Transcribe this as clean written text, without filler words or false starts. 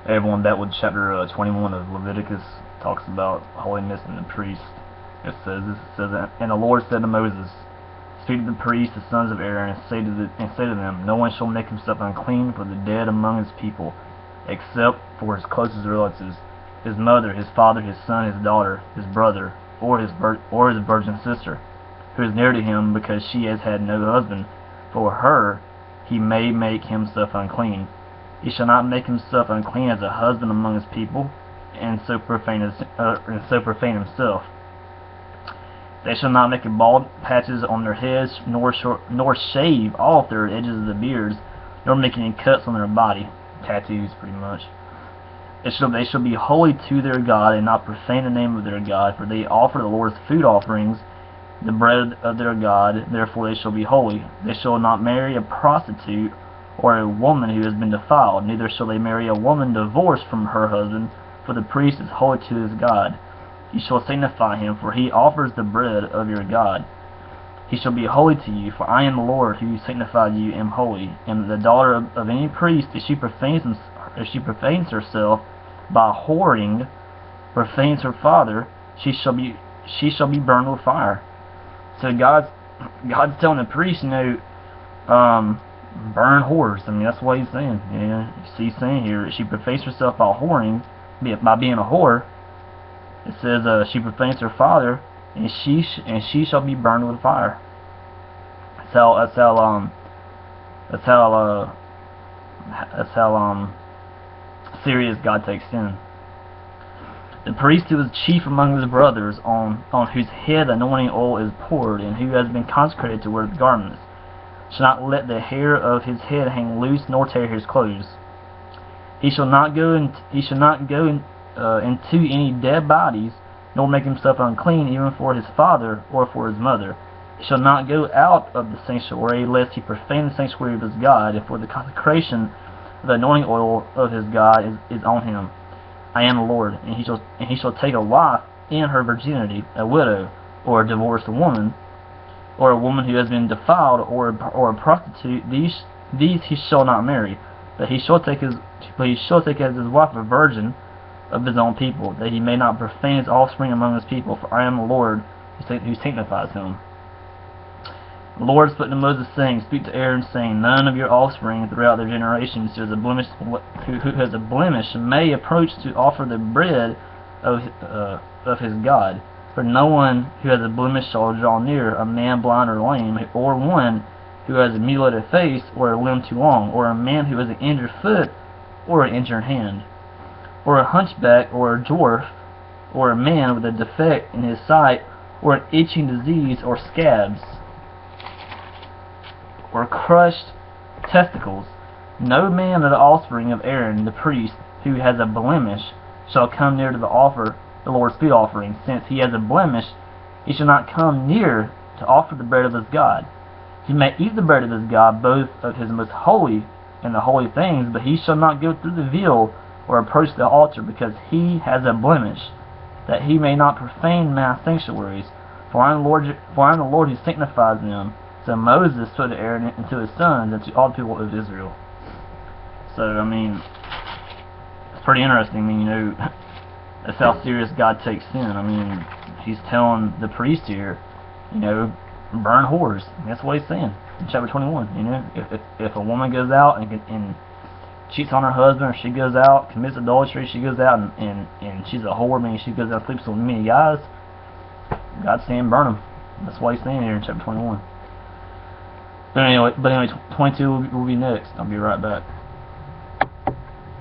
Everyone, that would chapter 21 of Leviticus talks about holiness and the priest. It says, and the Lord said to Moses, speak to the priests, the sons of Aaron, and say to them, no one shall make himself unclean for the dead among his people, except for his closest relatives, his mother, his father, his son, his daughter, his brother, or his virgin sister, who is near to him, because she has had no husband. For her he may make himself unclean. He shall not make himself unclean as a husband among his people, and so profane himself. They shall not make bald patches on their heads, nor shave off their edges of the beards, nor make any cuts on their body, tattoos pretty much. They shall be holy to their God, and not profane the name of their God, for they offer the Lord's food offerings, the bread of their God, therefore they shall be holy. They shall not marry a prostitute, or a woman who has been defiled, neither shall they marry a woman divorced from her husband, for the priest is holy to his God. You shall sanctify him, for he offers the bread of your God. He shall be holy to you, for I am the Lord who sanctified you, am holy. And the daughter of any priest, if she profanes herself by whoring, profanes her father, she shall be burned with fire. So God's telling the priest, burn whores. I mean, that's what he's saying. Yeah, he's saying here, she profanes herself by whoring, by being a whore. It says she profanes her father, and she shall be burned with fire. That's how serious God takes sin. The priest who is chief among his brothers, on whose head anointing oil is poured, and who has been consecrated to wear the garments, shall not let the hair of his head hang loose, nor tear his clothes. He shall not go into any dead bodies, nor make himself unclean, even for his father or for his mother. He shall not go out of the sanctuary, lest he profane the sanctuary of his God, and for the consecration of the anointing oil of his God is on him. I am the Lord. And he shall take a wife in her virginity, a widow, or a divorced woman, or a woman who has been defiled, or a prostitute. These he shall not marry, but he shall take as his wife a virgin of his own people, that he may not profane his offspring among his people. For I am the Lord who sanctifies him. The Lord spoke to Moses, saying, speak to Aaron, saying, none of your offspring throughout their generations who has a blemish may approach to offer the bread of his God. For no one who has a blemish shall draw near, a man blind or lame, or one who has a mutilated face, or a limb too long, or a man who has an injured foot, or an injured hand, or a hunchback, or a dwarf, or a man with a defect in his sight, or an itching disease, or scabs, or crushed testicles. No man of the offspring of Aaron the priest who has a blemish shall come near to offer the Lord's food offering. Since he has a blemish, he shall not come near to offer the bread of his God. He may eat the bread of his God, both of his most holy and the holy things, but he shall not go through the veil or approach the altar, because he has a blemish, that he may not profane my sanctuaries. For I am the Lord who sanctifies them. So Moses spoke to Aaron and to his sons and to all the people of Israel. So, I mean, it's pretty interesting. I mean, that's how serious God takes sin. I mean, he's telling the priest here, burn whores. That's what he's saying in chapter 21. If a woman goes out and cheats on her husband, or she goes out, commits adultery, she goes out and she's a whore, meaning she goes out and sleeps with many guys, God's saying burn them. That's what he's saying here in chapter 21. But anyway, 22 will be next. I'll be right back.